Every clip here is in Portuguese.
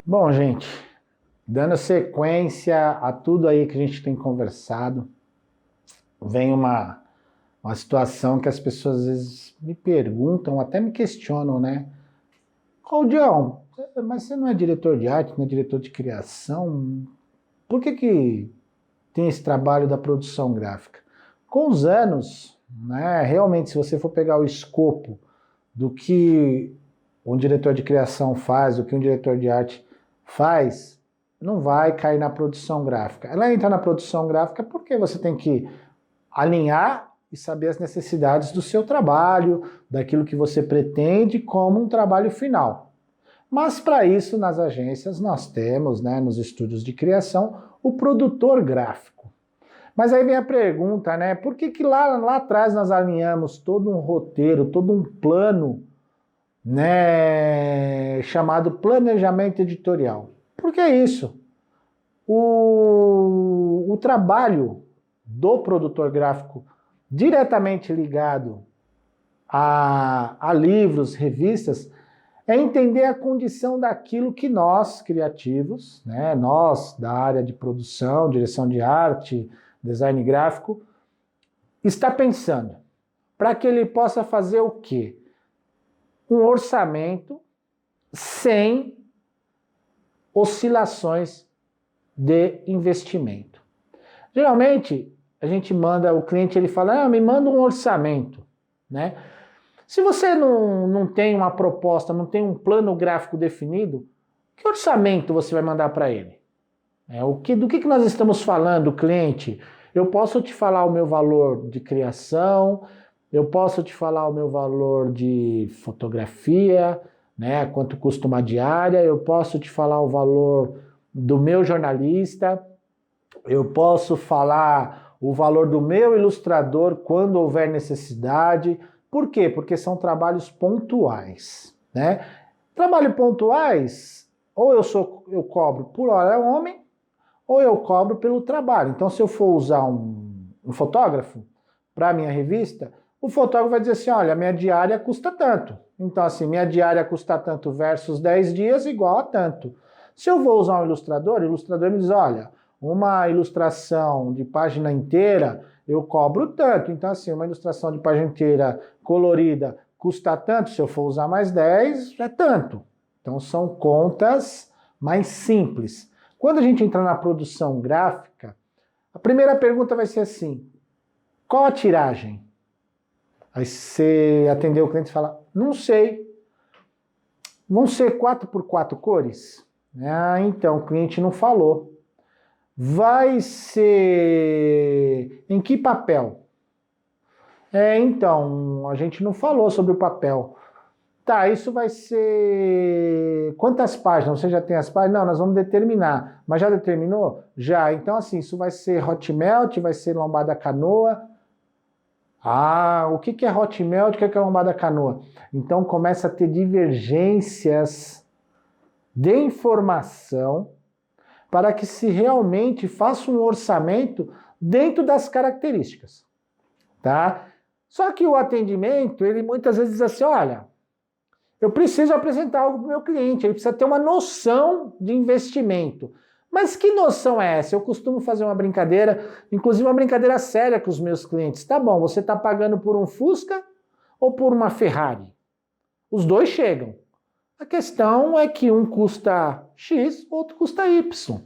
Bom, gente, dando sequência a tudo aí que a gente tem conversado, vem uma situação que as pessoas às vezes me perguntam, até me questionam, né? Claudião, mas você não é diretor de arte, não é diretor de criação? Por que tem esse trabalho da produção gráfica? Com os anos, né, realmente, se você for pegar o escopo do que um diretor de criação faz, do que um diretor de arte faz, não vai cair na produção gráfica. Ela entra na produção gráfica porque você tem que alinhar e saber as necessidades do seu trabalho, daquilo que você pretende como um trabalho final. Mas para isso, nas agências, nós temos, né, nos estúdios de criação, o produtor gráfico. Mas aí vem a pergunta, né? Por que lá atrás nós alinhamos todo um roteiro, todo um plano, né, chamado planejamento editorial? Por que isso? O trabalho do produtor gráfico diretamente ligado a livros, revistas, é entender a condição daquilo que nós, criativos, né, nós da área de produção, direção de arte, design gráfico, está pensando, para que ele possa fazer o quê? Um orçamento sem oscilações de investimento. Geralmente, a gente manda, o cliente ele fala, me manda um orçamento, né? Se você não tem uma proposta, não tem um plano gráfico definido, que orçamento você vai mandar para ele? Do que nós estamos falando, cliente? Eu posso te falar o meu valor de criação, eu posso te falar o meu valor de fotografia, né? Quanto custa uma diária, eu posso te falar o valor do meu jornalista, eu posso falar o valor do meu ilustrador quando houver necessidade. Por quê? Porque são trabalhos pontuais, né? Trabalho pontuais, ou eu cobro por hora homem, ou eu cobro pelo trabalho. Então, se eu for usar um fotógrafo para minha revista, o fotógrafo vai dizer assim, olha, minha diária custa tanto. Então, assim, minha diária custa tanto versus 10 dias igual a tanto. Se eu vou usar um ilustrador, o ilustrador me diz, olha, uma ilustração de página inteira, eu cobro tanto. Então, assim, uma ilustração de página inteira colorida custa tanto, se eu for usar mais 10, é tanto. Então, são contas mais simples. Quando a gente entra na produção gráfica, a primeira pergunta vai ser assim, qual a tiragem? Aí você atendeu o cliente e fala, não sei. Vão ser 4x4 cores? Ah, então, o cliente não falou. Vai ser em que papel? Então, a gente não falou sobre o papel. Tá, isso vai ser... Quantas páginas? Você já tem as páginas? Não, nós vamos determinar. Mas já determinou? Já. Então, assim, isso vai ser hot melt, vai ser lombada canoa. Ah, o que é hot melt, o que é lombada canoa? Então, começa a ter divergências de informação para que se realmente faça um orçamento dentro das características, tá? Só que o atendimento, ele muitas vezes diz assim, olha, eu preciso apresentar algo para o meu cliente, ele precisa ter uma noção de investimento. Mas que noção é essa? Eu costumo fazer uma brincadeira, inclusive uma brincadeira séria com os meus clientes. Tá bom, você está pagando por um Fusca ou por uma Ferrari? Os dois chegam. A questão é que um custa X, outro custa Y.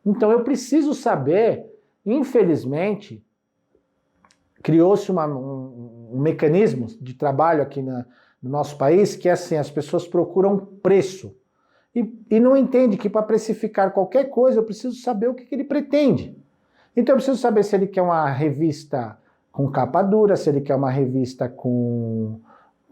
Então eu preciso saber, infelizmente, criou-se um mecanismo de trabalho aqui no nosso país que é assim, as pessoas procuram preço e não entende que para precificar qualquer coisa eu preciso saber o que ele pretende. Então eu preciso saber se ele quer uma revista com capa dura, se ele quer uma revista com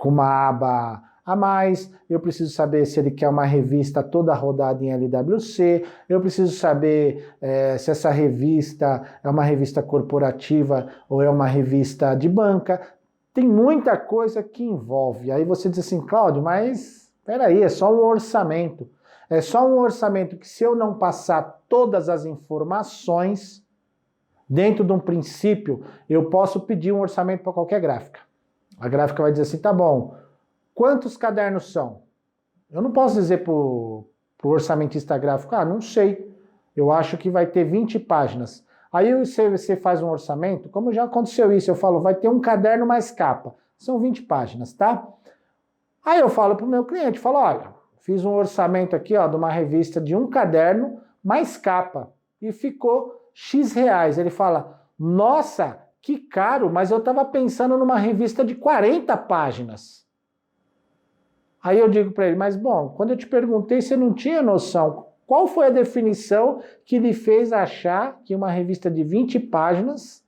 uma aba a mais, eu preciso saber se ele quer uma revista toda rodada em LWC, eu preciso saber se essa revista é uma revista corporativa ou é uma revista de banca. Tem muita coisa que envolve. Aí você diz assim, Cláudio, mas peraí, é só um orçamento. É só um orçamento que se eu não passar todas as informações dentro de um princípio, eu posso pedir um orçamento para qualquer gráfica. A gráfica vai dizer assim, tá bom, quantos cadernos são? Eu não posso dizer para o orçamentista gráfico, não sei, eu acho que vai ter 20 páginas. Aí você faz um orçamento, como já aconteceu isso, eu falo, vai ter um caderno mais capa, são 20 páginas, tá? Aí eu falo para o meu cliente, falo, olha, fiz um orçamento aqui, ó, de uma revista de um caderno mais capa, e ficou X reais. Ele fala, nossa, que caro, mas eu estava pensando numa revista de 40 páginas. Aí eu digo para ele, mas bom, quando eu te perguntei, você não tinha noção. Qual foi a definição que lhe fez achar que uma revista de 20 páginas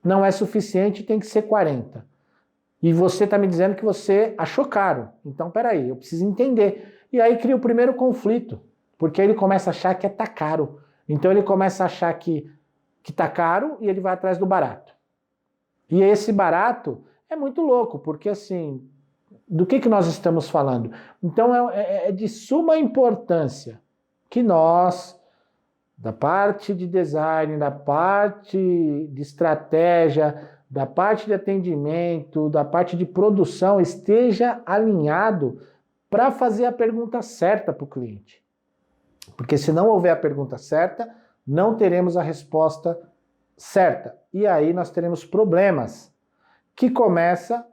não é suficiente e tem que ser 40? E você está me dizendo que você achou caro. Então, peraí, eu preciso entender. E aí cria o primeiro conflito, porque ele começa a achar que tá caro. Então ele começa a achar que tá caro e ele vai atrás do barato. E esse barato é muito louco, porque assim, do que nós estamos falando? Então é de suma importância que nós, da parte de design, da parte de estratégia, da parte de atendimento, da parte de produção, esteja alinhado para fazer a pergunta certa para o cliente. Porque se não houver a pergunta certa, não teremos a resposta certa. E aí nós teremos problemas que começa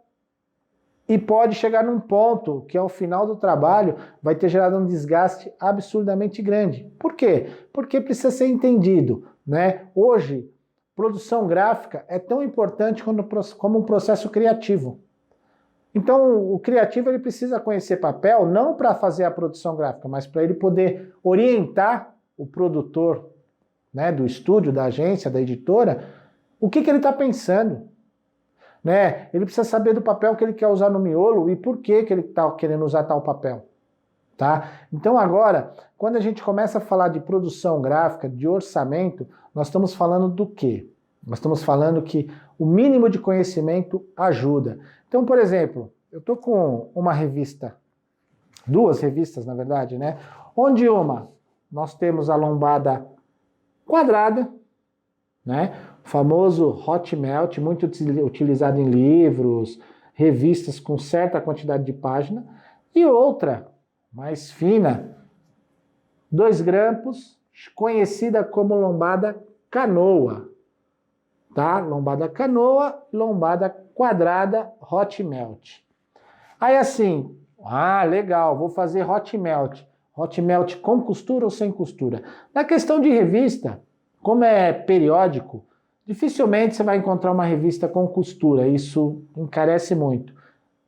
e pode chegar num ponto que ao final do trabalho vai ter gerado um desgaste absurdamente grande. Por quê? Porque precisa ser entendido, né? Hoje, produção gráfica é tão importante como um processo criativo. Então, o criativo ele precisa conhecer papel não para fazer a produção gráfica, mas para ele poder orientar o produtor, né, do estúdio, da agência, da editora, o que ele está pensando. Né? Ele precisa saber do papel que ele quer usar no miolo e por que ele está querendo usar tal papel. Tá? Então agora, quando a gente começa a falar de produção gráfica, de orçamento, nós estamos falando do quê? Nós estamos falando que o mínimo de conhecimento ajuda. Então, por exemplo, eu estou com uma revista, duas revistas na verdade, né? Onde nós temos a lombada quadrada, né? O famoso hot melt, muito utilizado em livros, revistas com certa quantidade de página, e outra, mais fina, 2 grampos, conhecida como lombada canoa, tá? Lombada canoa, lombada quadrada, hot melt. Aí assim, legal, vou fazer hot melt. Hot melt com costura ou sem costura? Na questão de revista, como é periódico, dificilmente você vai encontrar uma revista com costura, isso encarece muito.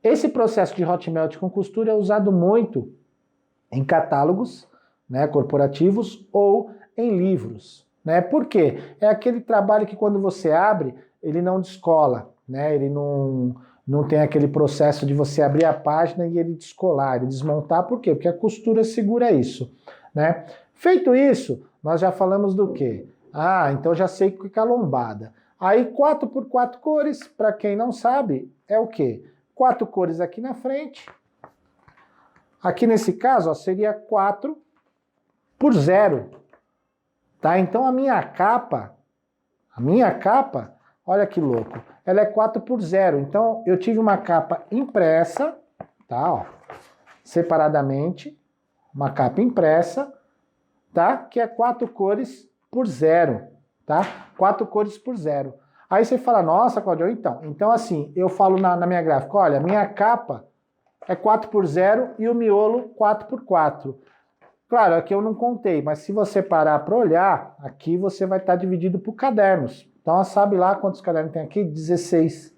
Esse processo de hot melt com costura é usado muito em catálogos, né, corporativos ou em livros. Né? Por quê? É aquele trabalho que quando você abre, ele não descola, né? Ele não tem aquele processo de você abrir a página e ele descolar, ele desmontar. Por quê? Porque a costura segura isso. Né? Feito isso, nós já falamos do quê? Então já sei que é a lombada. Aí 4x4 cores, para quem não sabe, é o quê? 4 cores aqui na frente. Aqui nesse caso, seria 4x0. Tá? Então a minha capa, olha que louco, ela é 4x0. Então eu tive uma capa impressa, tá? Ó, separadamente, uma capa impressa, tá? Que é 4 cores por 0, tá? 4 cores por 0. Aí você fala, nossa, Claudio, então assim, eu falo na minha gráfica, olha, minha capa é 4x0 e o miolo 4x4. Claro, aqui eu não contei, mas se você parar para olhar, aqui você vai estar dividido por cadernos. Então, sabe lá quantos cadernos tem aqui? 16.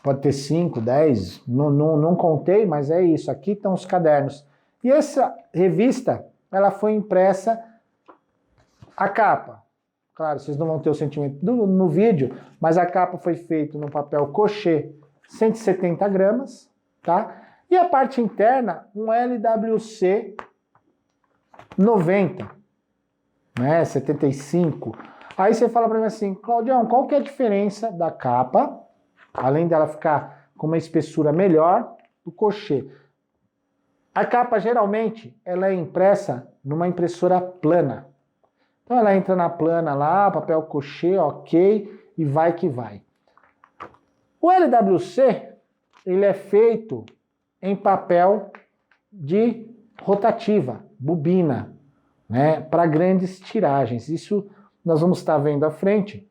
Pode ter 5, 10, não contei, mas é isso. Aqui estão os cadernos. E essa revista, ela foi impressa a capa. Claro, vocês não vão ter o sentimento no vídeo, mas a capa foi feita no papel cochê 170 gramas, tá? E a parte interna, um LWC 90, né? 75. Aí você fala para mim assim, Claudião, qual que é a diferença da capa, além dela ficar com uma espessura melhor, do cochê? A capa, geralmente, ela é impressa numa impressora plana. Então ela entra na plana lá, papel cochê, ok, e vai que vai. O LWC, ele é feito em papel de rotativa. bobina, né, para grandes tiragens. Isso nós vamos estar vendo à frente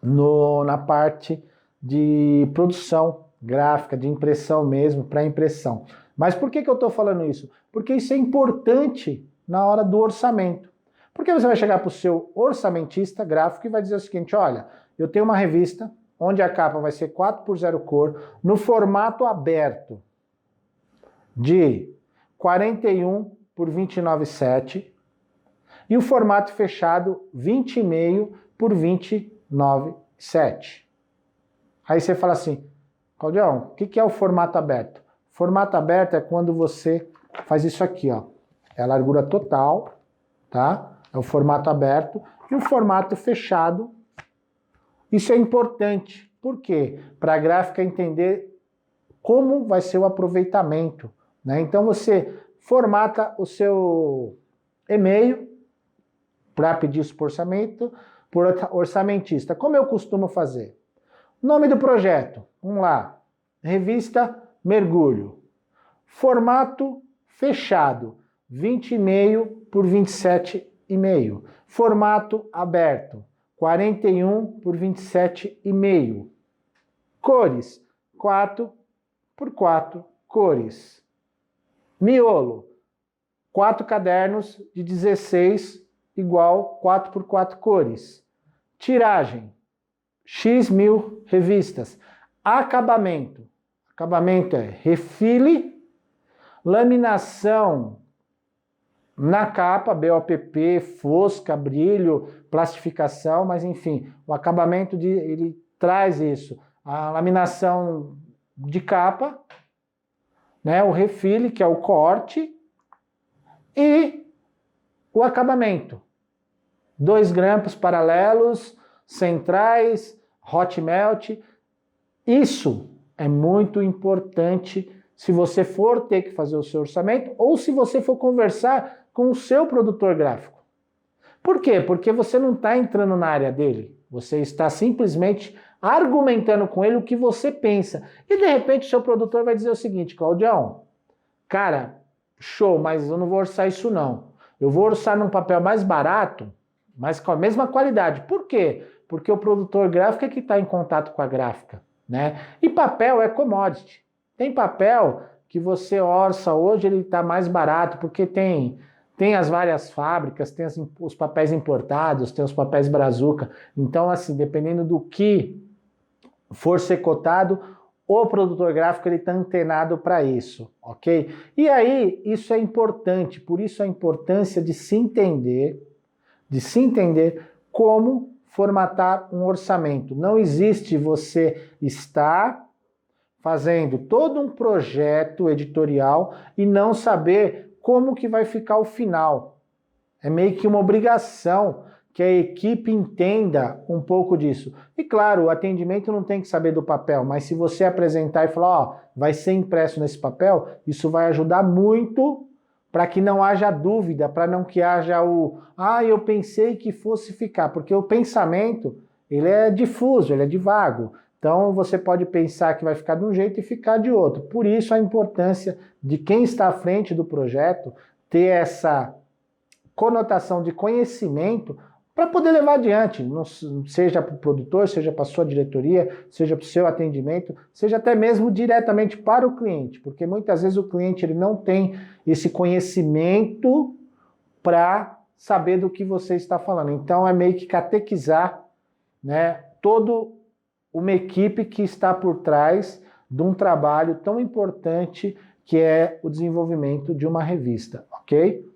na parte de produção gráfica, de impressão mesmo, para impressão. Mas por que eu estou falando isso? Porque isso é importante na hora do orçamento. Porque você vai chegar para o seu orçamentista gráfico e vai dizer o seguinte, olha, eu tenho uma revista onde a capa vai ser 4x0 cor, no formato aberto de 41 por 29,7 e o formato fechado 20,5 por 29,7. Aí você fala assim, Claudião, o que é o formato aberto? Formato aberto é quando você faz isso aqui, ó. É a largura total, tá? É o formato aberto. E o formato fechado, isso é importante. Por quê? Para a gráfica entender como vai ser o aproveitamento, né? Então você formata o seu e-mail para pedir isso por orçamento, por orçamentista. Como eu costumo fazer? Nome do projeto, vamos lá, revista Mergulho. Formato fechado, 20,5 por 27,5. Formato aberto, 41 por 27,5. Cores, 4 por 4 cores. Miolo, 4 cadernos de 16 igual 4 por 4 cores. Tiragem, X mil revistas. Acabamento. Acabamento é refile, laminação na capa, BOPP, fosca, brilho, plastificação, mas enfim, o acabamento ele traz isso. A laminação de capa, né, o refile, que é o corte, e o acabamento. 2 grampos paralelos, centrais, hot melt. Isso é muito importante se você for ter que fazer o seu orçamento ou se você for conversar com o seu produtor gráfico. Por quê? Porque você não está entrando na área dele. Você está simplesmente argumentando com ele o que você pensa. E de repente o seu produtor vai dizer o seguinte, Claudião, cara, show, mas eu não vou orçar isso não. Eu vou orçar num papel mais barato, mas com a mesma qualidade. Por quê? Porque o produtor gráfico é que está em contato com a gráfica, né? E papel é commodity. Tem papel que você orça hoje, ele está mais barato, porque tem as várias fábricas, tem os papéis importados, tem os papéis brazuca. Então, assim, dependendo do que for ser cotado, o produtor gráfico ele está antenado para isso, ok? E aí, isso é importante, por isso a importância de se entender como formatar um orçamento. Não existe você estar fazendo todo um projeto editorial e não saber como que vai ficar o final. É meio que uma obrigação que a equipe entenda um pouco disso. E claro, o atendimento não tem que saber do papel, mas se você apresentar e falar, ó, vai ser impresso nesse papel, isso vai ajudar muito para que não haja dúvida, para não que haja eu pensei que fosse ficar, porque o pensamento, ele é difuso, ele é divago. Então você pode pensar que vai ficar de um jeito e ficar de outro. Por isso a importância de quem está à frente do projeto ter essa conotação de conhecimento para poder levar adiante, seja para o produtor, seja para a sua diretoria, seja para o seu atendimento, seja até mesmo diretamente para o cliente, porque muitas vezes o cliente ele não tem esse conhecimento para saber do que você está falando. Então é meio que catequizar, né, toda uma equipe que está por trás de um trabalho tão importante que é o desenvolvimento de uma revista, ok?